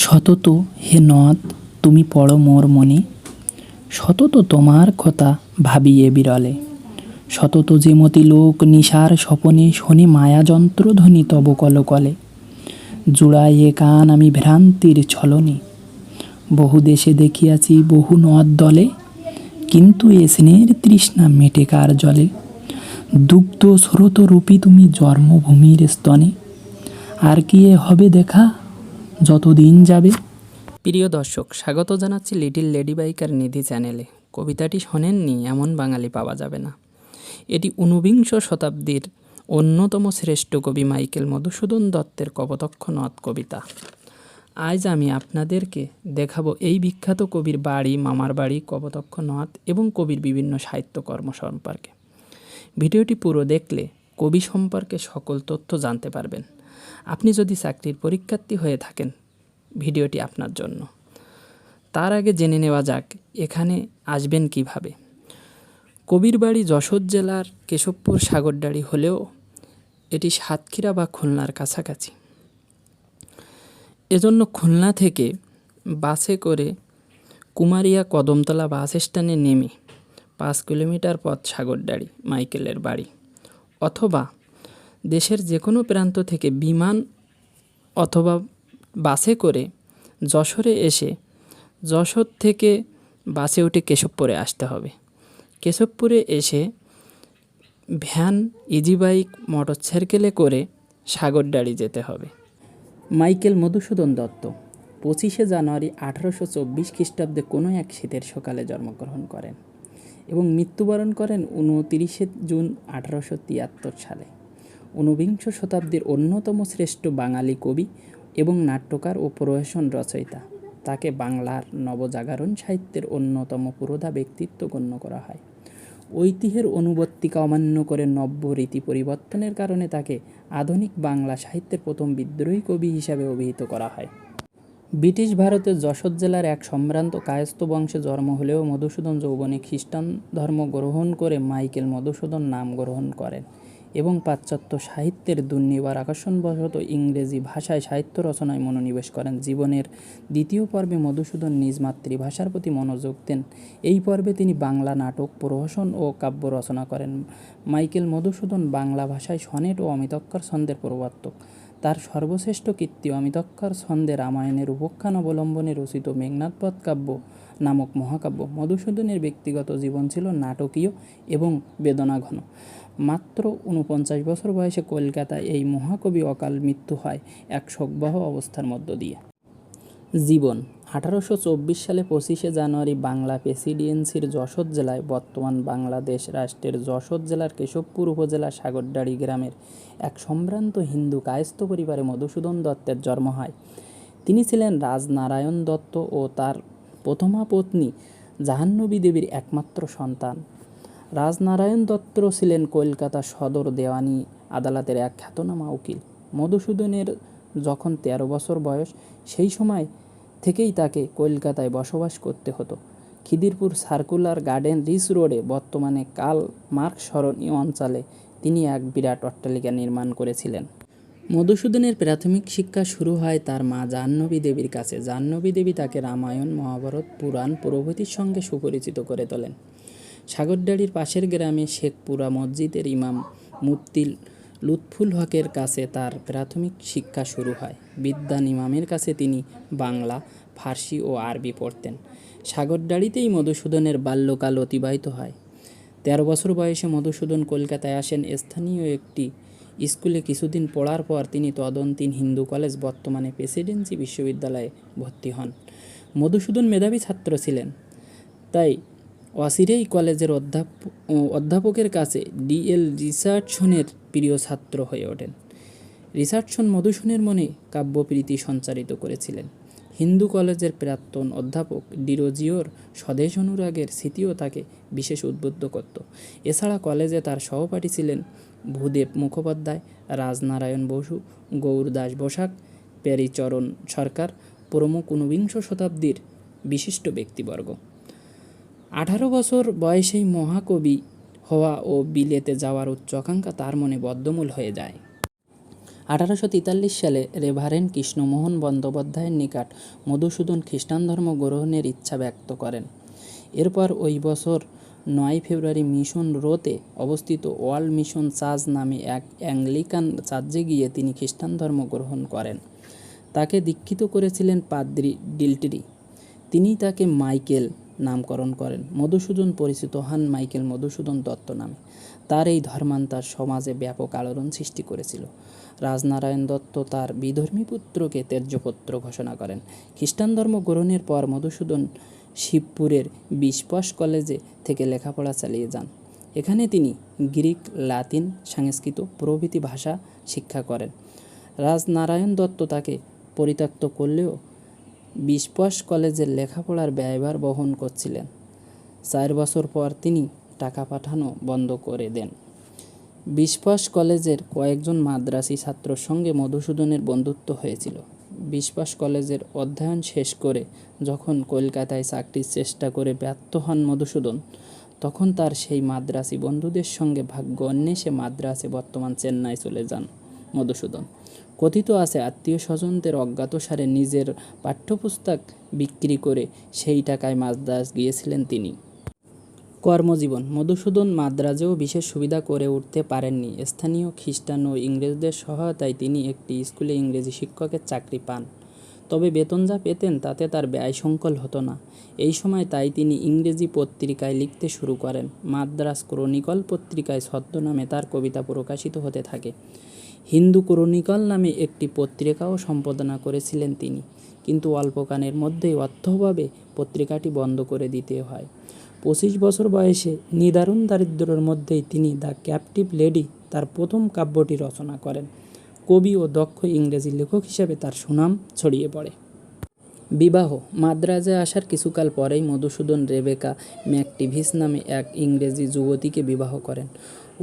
সতত হে নদ তুমি পড়ো মোর মনে, সতত তোমার কথা ভাবিয়ে বিরলে। সতত যেমতি লোক নিশার স্বপনে শোনে মায়া যন্ত্রধ্বনি তব কলকলে। জুড়াইয়ে কান আমি ভ্রান্তির ছলনে, বহু দেশে দেখিয়াছি বহু নদ দলে, কিন্তু এ স্নেহের তৃষ্ণা মেটে কার জলে। দুগ্ধ স্রোত রূপী তুমি জন্মভূমির স্তনে, আর কি এ হবে দেখা যতদিন যাবে। প্রিয় দর্শক, স্বাগত জানাচ্ছি লিটিল লেডি বাইকার নিধি চ্যানেলে। কবিতাটি শোনেননি এমন বাঙালি পাওয়া যাবে না। এটি ঊনবিংশ শতাব্দীর অন্যতম শ্রেষ্ঠ কবি মাইকেল মধুসূদন দত্তের কপোতক্ষ নদ কবিতা। আজ আমি আপনাদেরকে দেখাবো এই বিখ্যাত কবির বাড়ি, মামার বাড়ি, কপোতক্ষ নদ এবং কবির বিভিন্ন সাহিত্যকর্ম সম্পর্কে। ভিডিওটি পুরো দেখলে কবি সম্পর্কে সকল তথ্য জানতে পারবেন। আপনি যদি চাকরির পরীক্ষার্থী হয়ে থাকেন, ভিডিওটি আপনার জন্য। তার আগে জেনে নেওয়া যাক এখানে আসবেন কিভাবে। কবির বাড়ি যশোর জেলার কেশবপুর সাগরদাড়ি হলেও এটি সাতক্ষীরা বা খুলনার কাছাকাছি। এজন্য খুলনা থেকে বাসে করে কুমারিয়া কদমতলা বাস স্ট্যান্ডে নেমে 5 কিলোমিটার পথ সাগরদাড়ি মাইকেলের বাড়ি, অথবা দেশের যে কোনো প্রান্ত থেকে বিমান অথবা বাসে করে যশোরে এসে যশোর থেকে বাসে উঠে কেশবপুরে আসতে হবে। কেশবপুরে এসে ভ্যান, ইজি বাইক, মোটর সাইকেলে করে সাগরদাড়ি যেতে হবে। মাইকেল মধুসূদন দত্ত 25শে জানুয়ারি 1824 খ্রিস্টাব্দে কোনো এক শীতের সকালে জন্মগ্রহণ করেন এবং মৃত্যুবরণ করেন 29শে জুন 1873 সালে। ঊনবিংশ শতাব্দীর অন্যতম শ্রেষ্ঠ বাঙালি কবি এবং নাট্যকার ও প্রহসন রচয়িতা। তাকে বাংলার নবজাগরণ সাহিত্যের অন্যতম পুরোধা ব্যক্তিত্ব গণ্য করা হয়। ঐতিহ্যের অনুবর্তিকা অমান্য করে নব্য রীতি পরিবর্তনের কারণে তাকে আধুনিক বাংলা সাহিত্যের প্রথম বিদ্রোহী কবি হিসাবে অভিহিত করা হয়। ব্রিটিশ ভারতের যশোর জেলার এক সম্ভ্রান্ত কায়স্থ বংশে জন্ম হলেও মধুসূদন যৌবনে খ্রিস্টান ধর্ম গ্রহণ করে মাইকেল মধুসূদন নাম গ্রহণ করেন এবং পাশ্চাত্য সাহিত্যের দুর্নিবার আকর্ষণবশত ইংরেজি ভাষায় সাহিত্য রচনায় মনোনিবেশ করেন। জীবনের দ্বিতীয় পর্বে মধুসূদন নিজ মাতৃভাষার প্রতি মনোযোগ দেন। এই পর্বে তিনি বাংলা নাটক, প্রহসন ও কাব্য রচনা করেন। মাইকেল মধুসূদন বাংলা ভাষায় সনেট ও অমিতক্ষর ছন্দের প্রবর্তক। তার সর্বশ্রেষ্ঠ কীর্তি অমিতক্ষর ছন্দে রামায়ণের উপাখ্যান অবলম্বনে রচিত মেঘনাদবধ কাব্য নামক মহাকাব্য। মধুসূদনের ব্যক্তিগত জীবন ছিল নাটকীয় এবং বেদনাঘন। মাত্র 49 বছর বয়সে কলকাতায় এই মহাকবি অকাল মৃত্যু হয় এক শোকবহ অবস্থার মধ্য দিয়ে। জীবন 1824 সালে 25শে জানুয়ারি বাংলা প্রেসিডেন্সির যশোর জেলায়, বর্তমান বাংলাদেশ রাষ্ট্রের যশোর জেলার কেশবপুর উপজেলার সাগরদাড়ি গ্রামের এক সম্ভ্রান্ত হিন্দু কায়স্থ পরিবারে মধুসূদন দত্তের জন্ম হয়। তিনি ছিলেন রাজনারায়ণ দত্ত ও তার প্রথমা পত্নী জাহ্নবী দেবীর একমাত্র সন্তান। রাজনারায়ণ দত্ত ছিলেন কলকাতা সদর দেওয়ানি আদালতের এক খ্যাতনামা উকিল। মধুসূদনের যখন 13 বছর বয়স, সেই সময় থেকেই তাকে কলকাতায় বসবাস করতে হতো। খিদিরপুর সার্কুলার গার্ডেন রিচ রোডে, বর্তমানে কার্ল মার্কস সরণি অঞ্চলে তিনি এক বিরাট অট্টালিকা নির্মাণ করেছিলেন। মধুসূদনের প্রাথমিক শিক্ষা শুরু হয় তার মা জাহ্নবী দেবীর কাছে। জাহ্নবী দেবী তাকে রামায়ণ, মহাভারত, পুরাণ প্রভৃতির সঙ্গে সুপরিচিত করে তোলেন। সাগরদাড়ির পাশের গ্রামে শেখপুরা মসজিদের ইমাম মুফতি লুৎফুল হকের কাছে তার প্রাথমিক শিক্ষা শুরু হয়। বিদ্বান ইমামের কাছে তিনি বাংলা, ফার্সি ও আরবি পড়তেন। সাগরদাড়িতেই মধুসূদনের বাল্যকাল অতিবাহিত হয়। 13 বছর বয়সে মধুসূদন কলকাতায় আসেন। স্থানীয় একটি স্কুলে কিছুদিন পড়ার পর তিনি তদন্তীন হিন্দু কলেজ, বর্তমানে প্রেসিডেন্সি বিশ্ববিদ্যালয়ে ভর্তি হন। মধুসূদন মেধাবী ছাত্র ছিলেন, তাই অচিরেই কলেজের অধ্যাপকের কাছে D.L. রিচার্ডসনের প্রিয় ছাত্র হয়ে ওঠেন। রিচার্ডসন মধুসূদনের মনে কাব্যপ্রীতি সঞ্চারিত করেছিলেন। হিন্দু কলেজের প্রাক্তন অধ্যাপক ডিরোজিওর স্বদেশ অনুরাগের স্মৃতিও তাকে বিশেষ উদ্বুদ্ধ করত। এছাড়া কলেজে তার সহপাঠী ছিলেন ভূদেব মুখোপাধ্যায়, রাজনারায়ণ বসু, গৌরদাস বসাক, প্যারীচরণ সরকার প্রমুখ ঊনবিংশ শতাব্দীর বিশিষ্ট ব্যক্তিবর্গ। 18 বছর বয়সেই মহাকবি হওয়া ও বিলেতে যাওয়ার উচ্চ আকাঙ্ক্ষা তার মনে বদ্ধমূল হয়ে যায়। 1843 সালে রেভারেন্ড কৃষ্ণমোহন বন্দ্যোপাধ্যায়ের নিকট মধুসূদন খ্রিস্টান ধর্ম গ্রহণের ইচ্ছা ব্যক্ত করেন। এরপর ওই বছর 9 ফেব্রুয়ারি মিশন রোতে অবস্থিত ওয়ার্ল্ড মিশন চার্চ নামে এক অ্যাংলিকান চার্চে গিয়ে তিনি খ্রিস্টান ধর্ম গ্রহণ করেন। তাকে দীক্ষিত করেছিলেন পাদ্রী ডিল্টরি। তিনি তাকে মাইকেল নামকরণ করেন। মধুসূদন পরিচিত হন মাইকেল মধুসূদন দত্ত নামে। তার এই ধর্মান্তর সমাজে ব্যাপক আলোড়ন সৃষ্টি করেছিল। রাজনারায়ণ দত্ত তার বিধর্মী পুত্রকে ত্যায্যপুত্র ঘোষণা করেন। খ্রিস্টান ধর্ম গ্রহণের পর মধুসূদন শিবপুরের বিশপস কলেজে থেকে লেখাপড়া চালিয়ে যান। এখানে তিনি গ্রিক, লাতিন, সংস্কৃত প্রভৃতি ভাষা শিক্ষা করেন। রাজনারায়ণ দত্ত তাকে পরিত্যক্ত করলেও বিশপস কলেজের লেখাপড়ার ব্যয়ভার বহন করছিলেন। 4 বছর পর তিনি টাকা পাঠানো বন্ধ করে দেন। বিশপস কলেজের কয়েকজন মাদ্রাসি ছাত্রর সঙ্গে মধুসূদনের বন্ধুত্ব হয়েছিল। বিশপস কলেজের অধ্যয়ন শেষ করে যখন কলকাতায় চাকরির চেষ্টা করে ব্যর্থ হন মধুসূদন, তখন তার সেই মাদ্রাসি বন্ধুদের সঙ্গে ভাগ্য অন্বেষে মাদ্রাসে বর্তমান চেন্নাই চলে যান মধুসূদন। কথিত আছে আত্মীয় স্বজনদের অজ্ঞাতসারে নিজের পাঠ্যপুস্তক বিক্রি করে সেই টাকায় মাদ্রাজ গিয়েছিলেন তিনি। কর্মজীবন: মধুসূদন মাদ্রাজেও বিশেষ সুবিধা করে উঠতে পারেননি। স্থানীয় খ্রিস্টান ও ইংরেজদের সহায়তায় তিনি একটি স্কুলে ইংরেজি শিক্ষকের চাকরি পান। তবে বেতন যা পেতেন তাতে তার ব্যয়সংকুল হতো না। এই সময় তাই তিনি ইংরেজি পত্রিকায় লিখতে শুরু করেন। মাদ্রাজ ক্রনিকল পত্রিকায় ছদ্মনামে তার কবিতা প্রকাশিত হতে থাকে। হিন্দু ক্রনিকল নামে একটি পত্রিকাও সম্পাদনা করেছিলেন তিনি, কিন্তু অল্পকালের মধ্যেই অর্থাভাবে পত্রিকাটি বন্ধ করে দিতে হয়। 25 বছর বয়সে নিদারুণ দারিদ্র্যের মধ্যেই তিনি দ্য ক্যাপটিভ লেডি তার প্রথম কাব্যটি রচনা করেন। কবি ও দক্ষ ইংরেজি লেখক হিসেবে তার সুনাম ছড়িয়ে পড়ে। বিবাহ: মাদ্রাজে আসার কিছুকাল পরেই মধুসূদন রেবেকা ম্যাকটিভিস নামে এক ইংরেজি যুবতীকে বিবাহ করেন।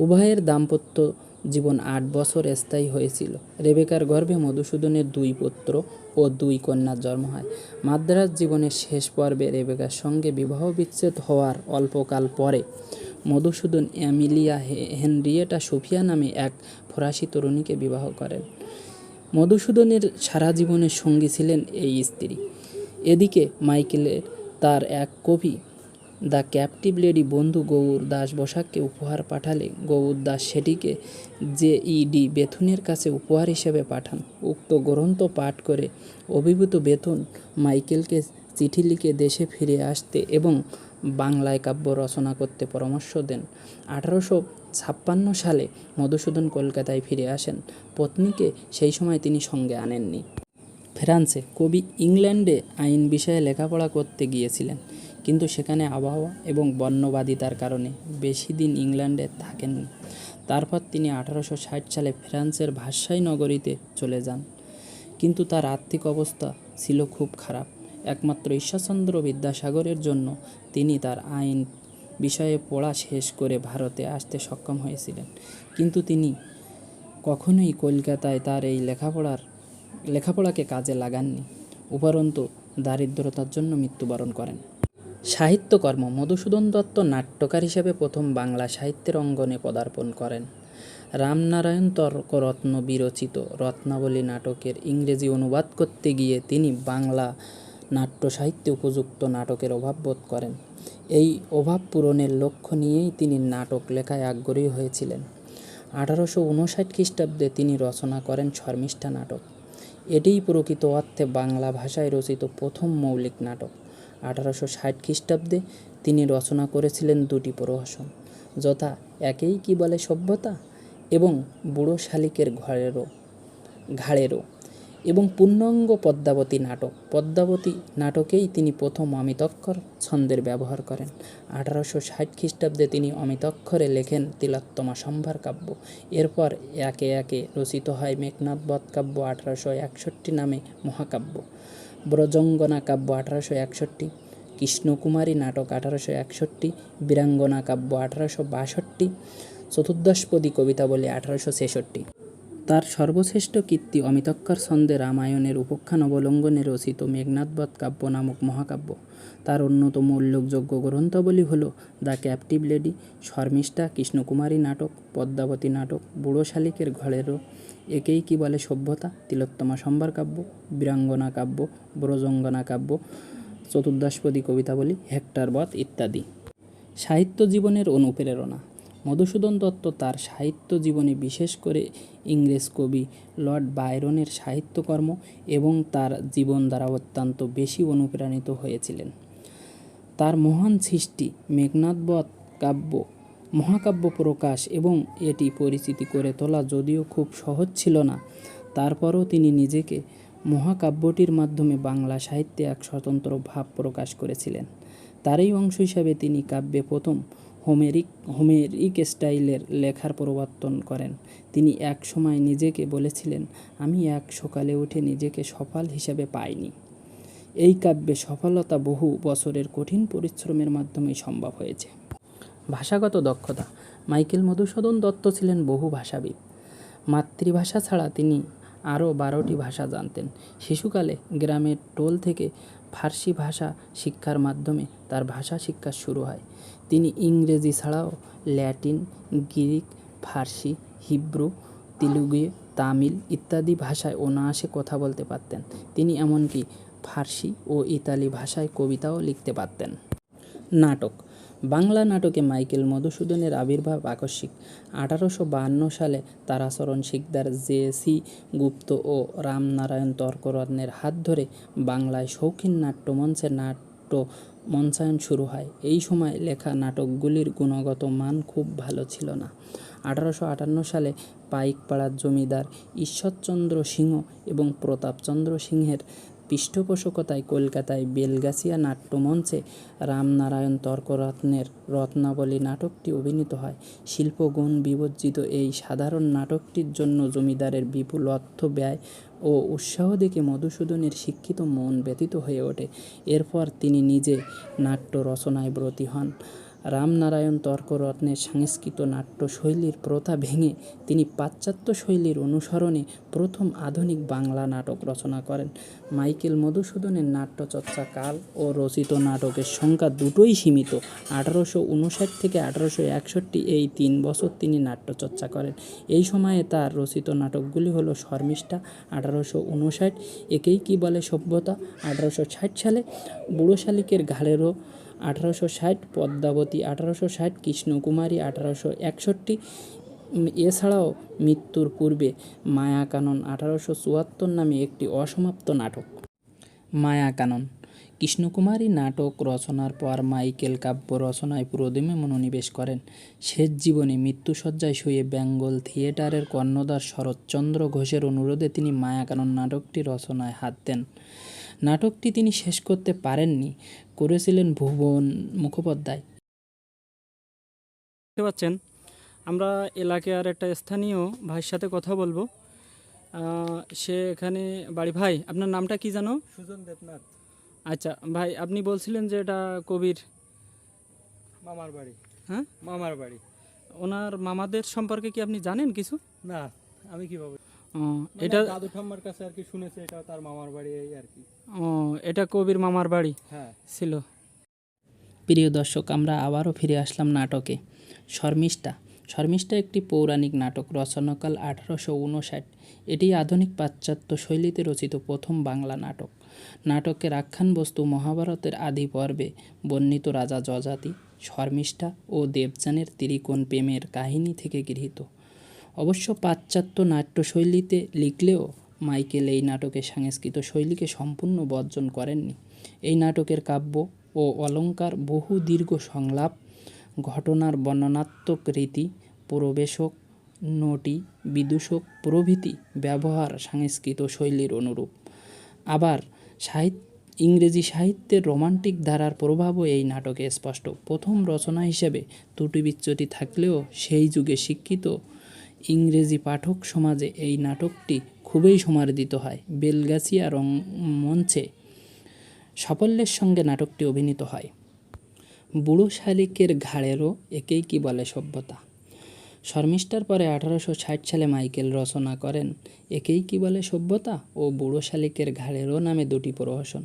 উভয়ের দাম্পত্য জীবন 8 বছর স্থায়ী হয়েছিল। রেবেকার গর্ভে মধুসূদনের 2 পুত্র ও 2 কন্যার জন্ম হয়। মাদ্রাজ জীবনের শেষ পর্বে রেবেকার সঙ্গে বিবাহ বিচ্ছেদ হওয়ার অল্পকাল পরে মধুসূদন অ্যামিলিয়া হেনরিয়েটা সোফিয়া নামে এক ফরাসি তরুণীকে বিবাহ করেন। মধুসূদনের সারা জীবনের সঙ্গী ছিলেন এই স্ত্রী। এদিকে মাইকেলের তার এক কবি দ্য ক্যাপটিভ লেডি বন্ধু গৌর দাস বসাককে উপহার পাঠালে গৌর দাস সেটিকে জে.ই.ডি. বেথুনের কাছে উপহার হিসেবে পাঠান। উক্ত গ্রন্থ পাঠ করে অভিভূত বেথুন মাইকেলকে চিঠি লিখে দেশে ফিরে আসতে এবং বাংলায় কাব্য রচনা করতে পরামর্শ দেন। 1856 সালে মধুসূদন কলকাতায় ফিরে আসেন। পত্নীকে সেই সময় তিনি সঙ্গে আনেননি। ফ্রান্সে: কবি ইংল্যান্ডে আইন বিষয়ে লেখাপড়া করতে গিয়েছিলেন, কিন্তু সেখানে আবহাওয়া এবং বর্ণবাদিতার কারণে বেশি দিন ইংল্যান্ডে থাকেননি। তারপর তিনি 1860 সালে ফ্রান্সের ভার্সাই নগরীতে চলে যান, কিন্তু তার আর্থিক অবস্থা ছিল খুব খারাপ। একমাত্র ঈশ্বরচন্দ্র বিদ্যাসাগরের জন্য তিনি তার আইন বিষয়ে পড়া শেষ করে ভারতে আসতে সক্ষম হয়েছিলেন, কিন্তু তিনি কখনোই কলকাতায় তার এই লেখাপড়াকে কাজে লাগাননি। উপরন্তু দারিদ্রতার জন্য মৃত্যুবরণ করেন। সাহিত্যকর্ম: মধুসূদন দত্ত নাট্যকার হিসেবে প্রথম বাংলা সাহিত্যের অঙ্গনে পদার্পণ করেন। রামনারায়ণ তর্করত্ন বিরচিত রত্নাবলী নাটকের ইংরেজি অনুবাদ করতে গিয়ে তিনি বাংলা নাট্য সাহিত্যে উপযুক্ত নাটকের অভাব বোধ করেন। এই অভাব পূরণের লক্ষ্য নিয়েই তিনি নাটক লেখায় আগ্রহী হয়েছিলেন। 1859 খ্রিস্টাব্দে তিনি রচনা করেন শর্মিষ্ঠা নাটক। এটিই প্রকৃত অর্থে বাংলা ভাষায় রচিত প্রথম মৌলিক নাটক। 1860 খ্রিস্টাব্দে তিনি রচনা করেছিলেন 2টি প্রহসন, যথা একেই কি বলে সভ্যতা এবং বুড়ো শালিকের ঘাড়েরও এবং পূর্ণাঙ্গ পদ্মাবতী নাটক। পদ্মাবতী নাটকেই তিনি প্রথম অমিতক্ষর ছন্দের ব্যবহার করেন। 1860 খ্রিস্টাব্দে তিনি অমিতক্ষরে লেখেন তিলোত্তমা সম্ভার কাব্য। এরপর একে একে রচিত হয় মেঘনাদ বধ কাব্য 1861 নামে মহাকাব্য, ব্রজঙ্গনা কাব্য 1861, কৃষ্ণকুমারী নাটক 1861, বীরাঙ্গনা কাব্য 1862, চতুর্দশপদী কবিতাবলী 1866। তার সর্বশ্রেষ্ঠ কীর্তি অমিতক্ষর ছন্দে রামায়ণের উপাখ্যান অবলম্বনে রচিত মেঘনাদ বধ কাব্য নামক মহাকাব্য। তার অন্যতম উল্লেখযোগ্য গ্রন্থাবলী হল the captive lady, Sharmishtha, Krishnakumari নাটক, পদ্মাবতী নাটক, বুড়ো শালিকের ঘাড়েরও একেই কি বলে সভ্যতা, তিলোত্তমা সম্ভার কাব্য, বীরাঙ্গনা কাব্য, ব্রজঙ্গনা কাব্য, চতুর্দশপদী কবিতাবলী, হেক্টর বধ ইত্যাদি। সাহিত্য জীবনের অনুপ্রেরণা। মধুসূদন দত্ত তার সাহিত্য জীবনে বিশেষ করে ইংরেজ কবি লর্ড বায়রনের সাহিত্যকর্ম এবং তার জীবন দ্বারা অত্যন্ত বেশি অনুপ্রাণিত হয়েছিলেন। তার মহান সৃষ্টি মেঘনাদ বধ কাব্য মহাকাব্য প্রকাশ এবং এটি পরিচিতি করে তোলা যদিও খুব সহজ ছিল না, তারপরও তিনি নিজেকে মহাকাব্যটির মাধ্যমে বাংলা সাহিত্যে এক স্বতন্ত্র ভাব প্রকাশ করেছিলেন। তারই অংশ হিসাবে তিনি কাব্যে প্রথম হোমেরিক স্টাইলের লেখার প্রবর্তন করেন। তিনি এক সময় নিজেকে বলেছিলেন, আমি এক সকালে উঠে নিজেকে সফল হিসাবে পাইনি। এই কাব্যে সফলতা বহু বছরের কঠিন পরিশ্রমের মাধ্যমেই সম্ভব হয়েছে। ভাষাগত দক্ষতা। মাইকেল মধুসূদন দত্ত ছিলেন বহু ভাষাবিদ। মাতৃভাষা ছাড়া তিনি আরও 12টি ভাষা জানতেন। শিশুকালে গ্রামের টোল থেকে ফার্সি ভাষা শিক্ষার মাধ্যমে তার ভাষা শিক্ষা শুরু হয়। তিনি ইংরেজি ছাড়াও ল্যাটিন, গ্রিক, ফার্সি, হিব্রু, তেলুগু, তামিল ইত্যাদি ভাষায় অনায়াসে কথা বলতে পারতেন। তিনি এমনকি ফার্সি ও ইতালি ভাষায় কবিতাও লিখতে পারতেন। নাটক। বাংলা নাটকে মাইকেল মধুসূদনের আবির্ভাব আকস্মিক। 1852 সালে তারাচরণ শিকদার, জে.সি. গুপ্ত ও রামনারায়ণ তর্করত্নের হাত ধরে বাংলায় শৌখিন নাট্যমঞ্চে নাট্য মঞ্চায়ন শুরু হয়। এই সময় লেখা নাটকগুলির গুণগত মান খুব ভালো ছিল না। 1858 সালে পাইকপাড়ার জমিদার ঈশ্বরচন্দ্র সিংহ এবং প্রতাপচন্দ্র সিংহের পৃষ্ঠপোষকতায় কলকাতায় বেলগাছিয়া নাট্যমঞ্চে রামনারায়ণ তর্করত্নের রত্নাবলী নাটকটি অভিনীত হয়। শিল্পগুণ বিবর্জিত এই সাধারণ নাটকটির জন্য জমিদারের বিপুল অর্থ ব্যয় ও উৎসাহ দেখে মধুসূদনের শিক্ষিত মন ব্যথিত হয়ে ওঠে। এরপর তিনি নিজে নাট্য রচনায় ব্রতী হন। রামনারায়ণ তর্করত্নের সংস্কৃত নাট্যশৈলীর প্রথা ভেঙে তিনি পাশ্চাত্য শৈলীর অনুসরণে প্রথম আধুনিক বাংলা নাটক রচনা করেন। মাইকেল মধুসূদনের নাট্যচর্চা কাল ও রচিত নাটকের সংখ্যা দুটোই সীমিত। 1859 থেকে 1861 এই 3 বছর তিনি নাট্যচর্চা করেন। এই সময়ে তার রচিত নাটকগুলি হল শর্মিষ্ঠা 1859, একেই কি বলে সভ্যতা 1860 সালে, বুড়ো শালিকের ঘাড়েরও 1860, পদ্মাবতী 1860, কৃষ্ণকুমারী 1861, এছাড়াও মৃত্যুর পূর্বে মায়াকানন 1874 নামে একটি অসমাপ্ত নাটক। মায়াকানন। কৃষ্ণকুমারী নাটক রচনার পর মাইকেল কাব্য রচনায় পুরোদমে মনোনিবেশ করেন। শেষ জীবনে মৃত্যুশয্যায় শুয়ে বেঙ্গল থিয়েটারের কর্ণধার শরৎচন্দ্র ঘোষের অনুরোধে তিনি মায়াকানন নাটকটি রচনায় হাত দেন। নাটকটি তিনি শেষ করতে পারেননি, করেছিলেন ভুবন মুখোপাধ্যায়। দেখতে পাচ্ছেন আমরা এলাকার একটা স্থানীয় ভাইয়ের সাথে কথা বলবো। সে এখানে বাড়ি। ভাই, আপনার নামটা কি জানো? সুজন দেবনাথ। আচ্ছা ভাই, আপনি বলছিলেন যে এটা কবির মামার বাড়ি। হ্যাঁ, মামার বাড়ি। ওনার মামাদের সম্পর্কে কি আপনি জানেন কিছু? না, আমি কিভাবে এটা দাদু ঠাম্মার কাছে আর কি শুনেছি এটা তার মামার বাড়ি, এই আর কি। এটা কবির মামার বাড়ি হ্যাঁ ছিল। প্রিয় দর্শক, আমরা আবারও ফিরে আসলাম নাটকে। শর্মিষ্ঠা। শর্মিষ্ঠা একটি পৌরাণিক নাটক, রচনাকাল 1859। এটি আধুনিক পাশ্চাত্য শৈলীতে রচিত প্রথম বাংলা নাটক। নাটকের আখ্যান বস্তু মহাভারতের আদি পর্বে বর্ণিত রাজা যযাতি, শর্মিষ্ঠা ও দেবযানের ত্রিকোণ প্রেমের কাহিনী থেকে গৃহীত। অবশ্য পাশ্চাত্য নাট্যশৈলীতে লিখলেও মাইকেল এই নাটকের সংস্কৃত শৈলীকে সম্পূর্ণ বর্জন করেননি। এই নাটকের কাব্য ও অলঙ্কার, বহু দীর্ঘ সংলাপ, ঘটনার বর্ণনাত্মক রীতি, প্রবেশক, নটি, বিদূষক প্রভৃতি ব্যবহার সংস্কৃত শৈলীর অনুরূপ। আবার ইংরেজি সাহিত্যের রোমান্টিক ধারার প্রভাবও এই নাটকে স্পষ্ট। প্রথম রচনা হিসেবে ত্রুটি বিচ্যুতি থাকলেও সেই যুগে শিক্ষিত ইংরেজি পাঠক সমাজে এই নাটকটি খুবই সমাদৃত হয়। বেলগাছিয়া রঙ্গমঞ্চে সাফল্যের সঙ্গে নাটকটি অভিনীত হয়। বুড়ো শালিকের ঘাড়েরও একেই কি বলে সভ্যতা। শর্মিষ্ঠার পরে 1860 সালে মাইকেল রচনা করেন একেই কি বলে সভ্যতা ও বুড়ো শালিকের ঘাড়েরও নামে দুটি প্রহসন।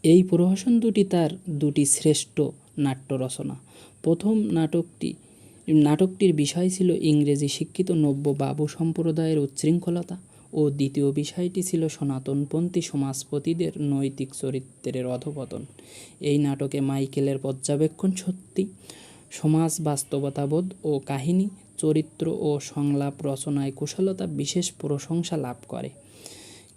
এই প্রহসন দুটি তার দুটি শ্রেষ্ঠ নাট্য রচনা। প্রথম নাটকটি নাটকটির বিষয় ছিল ইংরেজি শিক্ষিত নব্য বাবু সম্প্রদায়ের উচ্ছৃঙ্খলতা ও দ্বিতীয় বিষয়টি ছিল সনাতনপন্থী সমাজপতিদের নৈতিক চরিত্রের অধঃপতন। এই নাটকে মাইকেলের পর্যবেক্ষণ সত্যি, সমাজ বাস্তবতাবোধ ও কাহিনী, চরিত্র ও সংলাপ রচনায় কুশলতা বিশেষ প্রশংসা লাভ করে।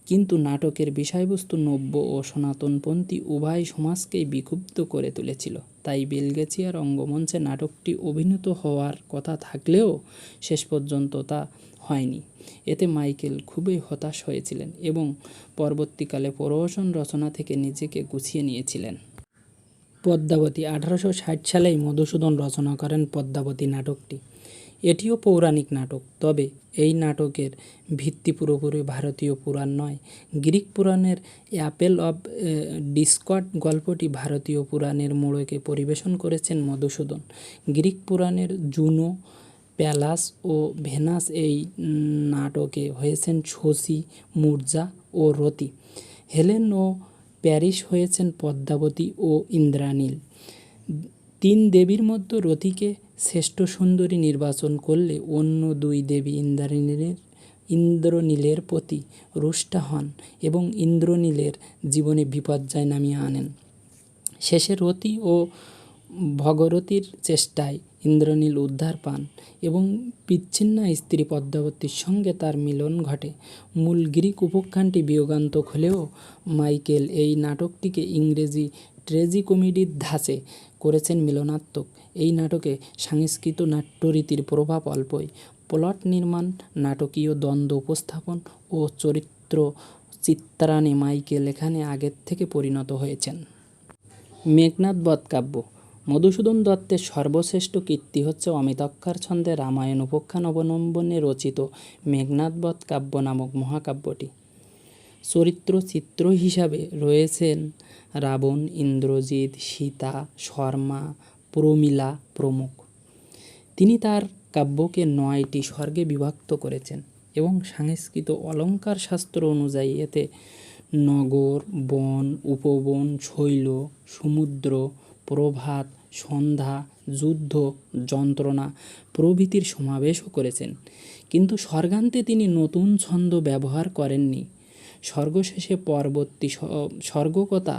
কিন্তু নাটকের বিষয়বস্তু নব্য ও সনাতনপন্থী উভয় সমাজকেই বিক্ষুব্ধ করে তুলেছিল। তাই বেলগেছিয়া রঙ্গমঞ্চে নাটকটি অভিনীত হওয়ার কথা থাকলেও শেষ পর্যন্ত তা হয়নি। এতে মাইকেল খুবই হতাশ হয়েছিলেন এবং পরবর্তীকালে প্রহসন রচনা থেকে নিজেকে গুছিয়ে নিয়েছিলেন। পদ্মাবতী 1860 সালেই মধুসূদন রচনা করেন পদ্মাবতী নাটকটি। এটিও পৌরাণিক নাটক, তবে এই নাটকের ভিত্তি পুরোপুরি ভারতীয় পুরাণ নয়। গ্রিক পুরাণের অ্যাপেল অব ডিসকর্ড গল্পটি ভারতীয় পুরাণের মোড়কে পরিবেশন করেছেন মধুসূদন। গ্রিক পুরাণের জুনো, প্যালাস ও ভেনাস এই নাটকে হয়েছেন শশী, মূর্জা ও রতি। হেলেন ও প্যারিস হয়েছেন পদ্মাবতী ও ইন্দ্রানীল। তিন দেবীর মধ্যে রতিকে শ্রেষ্ঠ সুন্দরী নির্বাচন করলে অন্য দুই দেবী ইন্দ্রনীলের প্রতি রুষ্ট হন এবং ইন্দ্রনীলের জীবনে বিপর্যয় নামিয়ে আনেন। শেষে রতি ও ভগরতির চেষ্টায় ইন্দ্রনীল উদ্ধার পান এবং বিচ্ছিন্না স্ত্রী পদ্মাবতীর সঙ্গে তার মিলন ঘটে। মূল গ্রিক উপাখ্যানটি বিয়োগান্তক হলেও মাইকেল এই নাটকটিকে ইংরেজি ট্র্যাজিকমেডির ধাঁচে করেছেন মিলনাত্মক। এই নাটকে সংস্কৃত নাট্যরীতির প্রভাব অল্পই। প্লট নির্মাণ, নাটকীয় দ্বন্দ্ব উপস্থাপন ও চরিত্র চিত্রায়ণে মাইকেল এখানে আগের থেকে পরিণত হয়েছেন। মেঘনাদ বধ কাব্য। মধুসূদন দত্তের সর্বশ্রেষ্ঠ কীর্তি হচ্ছে অমিতাক্ষর ছন্দে রামায়ণ উপাখ্যান অবলম্বনে রচিত মেঘনাদ বধ কাব্য নামক মহাকাব্যটি। চরিত্র চিত্র হিসাবে রয়েছেন রাবণ, ইন্দ্রজিৎ, সীতা, শর্মা, প্রমীলা প্রমুখ। তিনি তার কাব্যকে 9টি সর্গে বিভক্ত করেছেন এবং সংস্কৃত অলঙ্কার শাস্ত্র অনুযায়ী এতে নগর, বন, উপবন, শৈল, সমুদ্র, প্রভাত, সন্ধ্যা, যুদ্ধ, যন্ত্রণা প্রভৃতির সমাবেশও করেছেন। কিন্তু স্বর্গান্তে তিনি নতুন ছন্দ ব্যবহার করেননি। স্বর্গশেষে পরবর্তী স্বর্গকথা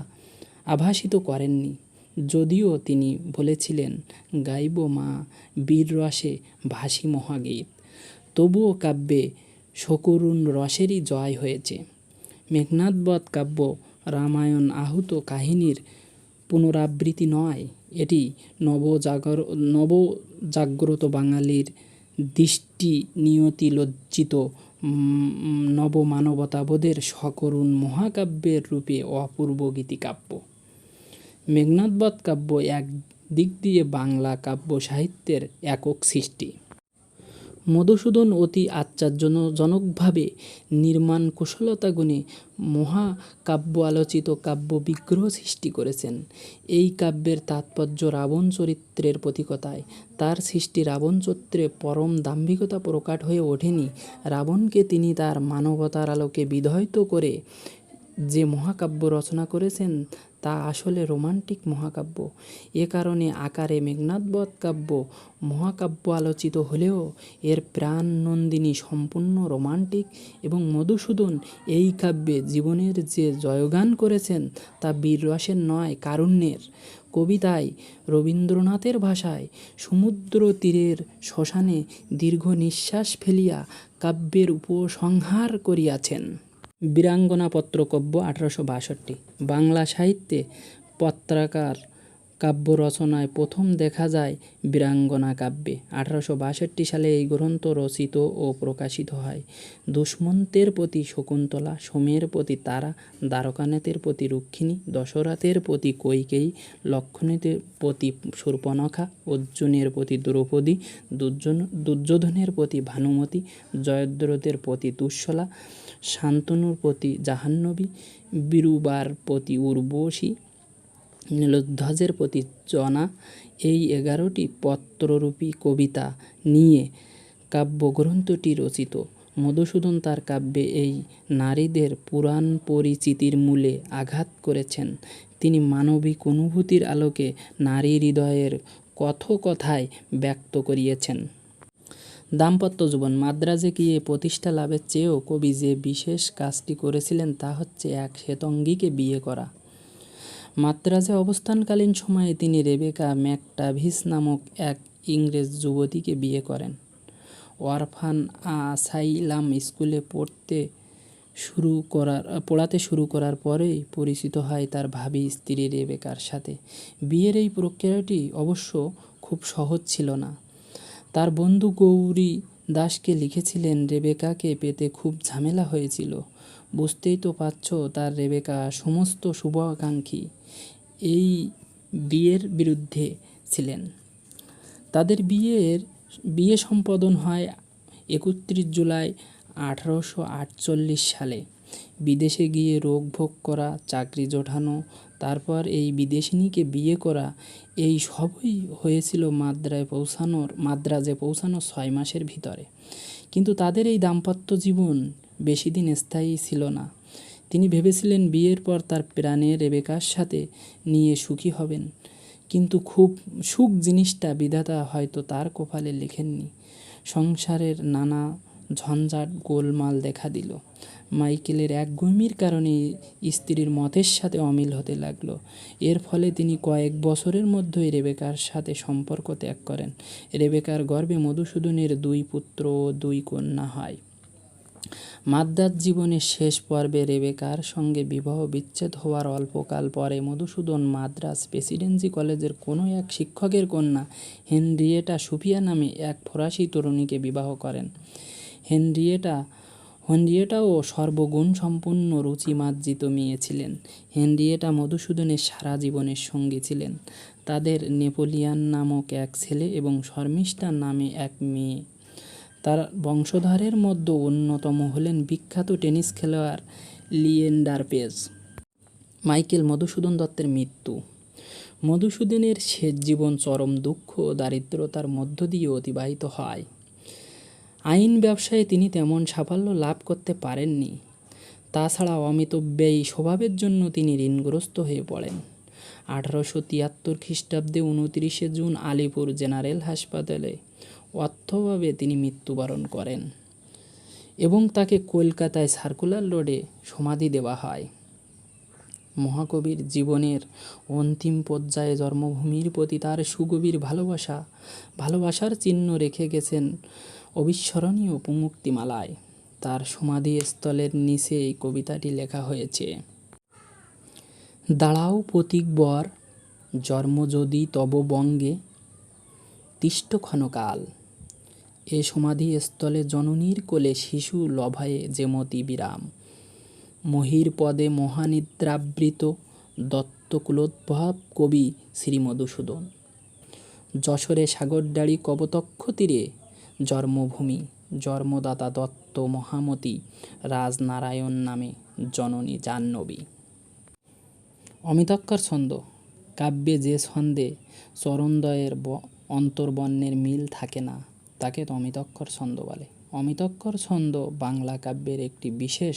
আভাসিত করেননি, যদিও তিনি বলেছিলেন গাইব মা বীররসে ভাসি মহাগীত। তবুও কাব্যে সকরুণ রসেরই জয় হয়েছে। মেঘনাদ বধ কাব্য রামায়ণ আহূত কাহিনীর পুনরাবৃত্তি নয়, এটি নবজাগ্রত বাঙালির দৃষ্টি নিয়তি লজ্জিত নবমানবতাবোধের সকরুণ মহাকাব্যের রূপে অপূর্ব গীতিকাব্য। মেঘনাদ বধ কাব্য এক দিক দিয়ে বাংলা কাব্য সাহিত্যের একক সৃষ্টি। মধুসূদন অতি আশ্চর্যজনকভাবে নির্মাণ কুশলতা গুণে মহাকাব্য আলোচিত কাব্য বিগ্রহ সৃষ্টি করেছেন। এই কাব্যের তাৎপর্য রাবণ চরিত্রের প্রতীকতায়। তার সৃষ্টি রাবণ চরিত্রে পরম দাম্ভিকতা প্রকট হয়ে ওঠেনি। রাবণকে তিনি তার মানবতার আলোকে বিধৌত করে যে মহাকাব্য রচনা করেছেন তা আসলে রোমান্টিক মহাকাব্য। এ কারণে আকারে মেঘনাদ বধ কাব্য মহাকাব্য আলোচিত হলেও এর প্রাণ নন্দিনী সম্পূর্ণ রোমান্টিক এবং মধুসূদন এই কাব্যে জীবনের যে জয়গান করেছেন তা বীররসের নয়, কারুণ্যের। কবিতায় রবীন্দ্রনাথের ভাষায় সমুদ্র তীরের শ্মশানে দীর্ঘ নিঃশ্বাস ফেলিয়া কাব্যের উপসংহার করিয়াছেন। বীরাঙ্গনা পত্রকাব্য 1862। বাংলা সাহিত্যে পত্রাকার কাব্য রচনায় প্রথম দেখা যায় বীরাঙ্গনা কাব্যে। 1862 সালে এই গ্রন্থ রচিত ও প্রকাশিত হয়। দুষ্মন্তের প্রতি শকুন্তলা, সোমের প্রতি তারা, দ্বারকানাথের প্রতি রুক্মিণী, দশরথের প্রতি কইকেয়ী, লক্ষ্মণের প্রতি শূর্পণখা, অর্জুনের প্রতি দ্রৌপদী, দুর্যোধনের প্রতি ভানুমতী, জয়দ্রথের প্রতি দুঃশলা, শান্তনুর প্রতি জাহ্নবী, বিরূপার প্রতি উর্বশী, নীলধ্বজের প্রতি জনা, এই 11টি পত্ররূপী কবিতা নিয়ে কাব্যগ্রন্থটি রচিত। মধুসূদন তার কাব্যে এই নারীদের পুরাণ পরিচিতির মূলে আঘাত করেছেন। তিনি মানবিক অনুভূতির আলোকে নারী হৃদয়ের কথোকথায় ব্যক্ত করিয়েছেন। দাম্পত্য জীবন। মাদ্রাজে গিয়ে প্রতিষ্ঠা লাভের চেয়েও কবি যে বিশেষ কাজটি করেছিলেন তা হচ্ছে এক শ্বেতাঙ্গীকে বিয়ে করা। মাদ্রাজে অবস্থানকালীন সময়ে তিনি রেবেকা ম্যাকটাভিস নামক এক ইংরেজ যুবতীকে বিয়ে করেন। অরফান আসাইলাম স্কুলে পড়াতে শুরু করার পরেই পরিচিত হয় তার ভাবী স্ত্রী রেবেকার সাথে। বিয়ের এই প্রক্রিয়াটি অবশ্য খুব সহজ ছিল না। তার বন্ধু গৌরী দাসকে লিখেছিলেন, রেবেকাকে পেতে খুব ঝামেলা হয়েছিল। বুঝতেই তো পারছ তার রেবেকা সমস্ত শুভাকাঙ্ক্ষী এই বিয়ের বিরুদ্ধে ছিলেন। তাদের বিয়ে সম্পাদন হয় 31 জুলাই 1848 সালে। বিদেশে গিয়ে রোগ ভোগ করা, চাকরি জোটানো, তারপর এই বিদেশিনীকে বিয়ে করা, এই সবই হয়েছিল মাদ্রাজে পৌঁছানোর 6 মাসের ভিতরে। কিন্তু তাদের এই দাম্পত্য জীবন বেশি দিন স্থায়ী ছিল না। তিনি ভেবেছিলেন বিয়ের পর তার প্রাণের রেবেকার সাথে নিয়ে সুখী হবেন, কিন্তু খুব সুখ জিনিসটা বিধাতা হয়তো তার কপালে লেখেননি। সংসারের নানা ঝঞ্ঝাট গোলমাল দেখা দিল। মাইকেলের একগুঁয়েমির কারণে স্ত্রীর মতের সাথে অমিল হতে লাগলো। এর ফলে তিনি কয়েক বছরের মধ্যেই রেবেকার সাথে সম্পর্ক ত্যাগ করেন। রেবেকার গর্ভে মধুসূদনের 2 পুত্র ও 2 কন্যা হয়। মাদ্রাজ জীবনের শেষ পর্বে রেবেকার সঙ্গে বিবাহ বিচ্ছেদ হওয়ার অল্পকাল পরে মধুসূদন মাদ্রাজ প্রেসিডেন্সি কলেজের কোনো এক শিক্ষকের কন্যা হেনরিয়েটা সুফিয়া নামে এক ফরাসি তরুণীকে বিবাহ করেন। হেনরিয়েটাও সর্বগুণসম্পন্ন রুচিমার্জিত মেয়ে ছিলেন। হেনরিয়েটা মধুসূদনের সারা জীবনের সঙ্গী ছিলেন। তাদের নেপোলিয়ান নামক এক ছেলে এবং শর্মিষ্ঠা নামে এক মেয়ে। তার বংশধরের মধ্যে অন্যতম হলেন বিখ্যাত টেনিস খেলোয়াড় লিয়েন্ডার পেজ। মাইকেল মধুসূদন দত্তের মৃত্যু। মধুসূদনের শেষ জীবন চরম দুঃখ ও দারিদ্রতার মধ্য দিয়ে অতিবাহিত হয়। আইন ব্যবসায়ে তিনি তেমন সাফল্য লাভ করতে পারেননি। তাছাড়া অমিতব্যয়ী স্বভাবের জন্য তিনি ঋণগ্রস্ত হয়ে পড়েন। 1873 খ্রিস্টাব্দে 29 জুন আলিপুর জেনারেল হাসপাতালে অর্থাভাবে তিনি মৃত্যুবরণ করেন এবং তাকে কলকাতায় সার্কুলার রোডে সমাধি দেওয়া হয়। মহাকবির জীবনের অন্তিম পর্যায়ে জন্মভূমির প্রতি তার সুগভীর ভালোবাসার চিহ্ন রেখে গেছেন অবিস্মরণীয় পঙ্ক্তিমালায়। তার সমাধিস্থলের নিচে এই কবিতাটি লেখা হয়েছে। দাঁড়াও প্রতীকবর, জন্ম যদি তব বঙ্গে, তিষ্ঠ ক্ষণকাল। এ সমাধিস্থলে জননীর কোলে শিশু লভায়ে যেমতি বিরাম। মহীর পদে মহানিদ্রাবৃত দত্তকুলোদ্ভব কবি শ্রী মধুসূদন। যশোরে সাগরদাঁড়ি কপোতক্ষ তীরে জন্মভূমি, জন্মদাতা দত্ত মহামতি রাজনারায়ণ নামে জননী জাহ্নবী। অমিতক্ষর ছন্দ। কাব্যে যে ছন্দে চরণদ্বয়ের অন্তর্বর্ণের মিল থাকে না তাকে অমিতক্ষর ছন্দ বলে। অমিতক্ষর ছন্দ বাংলা কাব্যের একটি বিশেষ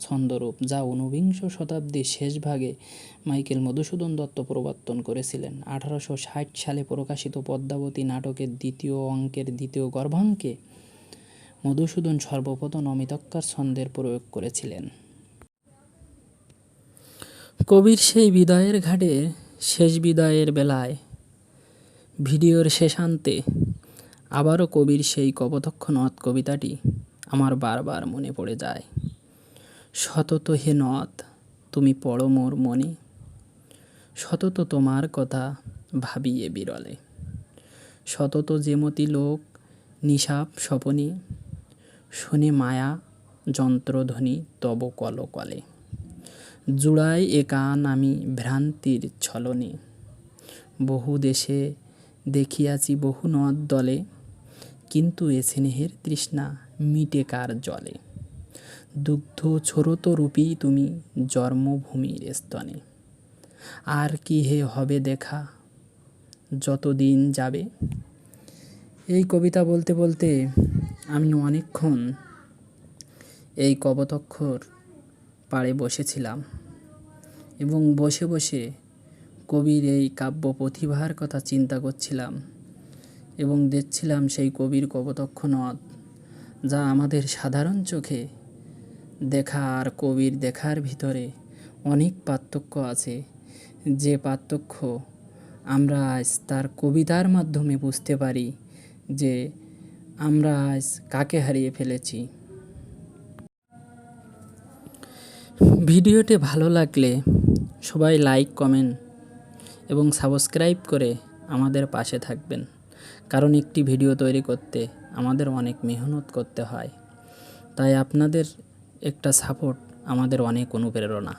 ছন্দরূপ যা 19বিংশ শতাব্দীর শেষ ভাগে মাইকেল মধুসূদন দত্ত প্রবর্তন করেছিলেন। 1860 সালে প্রকাশিত পদ্মাবতী নাটকের 2য় অঙ্কের 2য় গর্ভাঙ্কে মধুসূদন সর্বপ্রথম অমিতক্ষর ছন্দের প্রয়োগ করেছিলেন। কবির সেই বিদায়ের ঘাটে শেষ বিদায়ের বেলায় ভিডিওর শেষান্তে আবারও কবির সেই কপোতক্ষ নদ কবিতাটি আমার বারবার মনে পড়ে যায়। সতত হে নদ তুমি পড়ো মোর মনে, সতত তোমার কথা ভাবিয়ে বিরলে। সতত যেমতি লোক নিশাপ স্বপনে, শোনে মায়া যন্ত্রধ্বনি তব কলকলে। জুড়াই এ কান আমি ভ্রান্তির ছলনে, বহু দেশে দেখিয়াছি বহু নদ দলে, কিন্তু এ স্নেহের তৃষ্ণা মিটে কার জলে। দুগ্ধ ছোরত রূপী তুমি জন্মভূমির স্তনে, আর কি হে হবে দেখা যতদিন যাবে। এই কবিতা বলতে বলতে আমি অনেকক্ষণ এই কপোতক্ষর পাড়ে বসেছিলাম এবং বসে বসে কবির এই কাব্য প্রতিভার কথা চিন্তা করছিলাম এবং দেখছিলাম সেই কবির কপোতক্ষ নদ, যা আমাদের সাধারণ চোখে দেখা আর কবির দেখার ভিতরে অনেক পার্থক্য আছে, যে পার্থক্য আমরা আজ তার কবিতার মাধ্যমে বুঝতে পারি যে আমরা আজ কাকে হারিয়ে ফেলেছি। ভিডিওটি ভালো লাগলে সবাই লাইক, কমেন্ট এবং সাবস্ক্রাইব করে আমাদের পাশে থাকবেন, কারণ একটি ভিডিও তৈরি করতে আমাদের অনেক মেহনত করতে হয়, তাই আপনাদের একটা সাপোর্ট আমাদের অনেক অনুপ্রেরণা।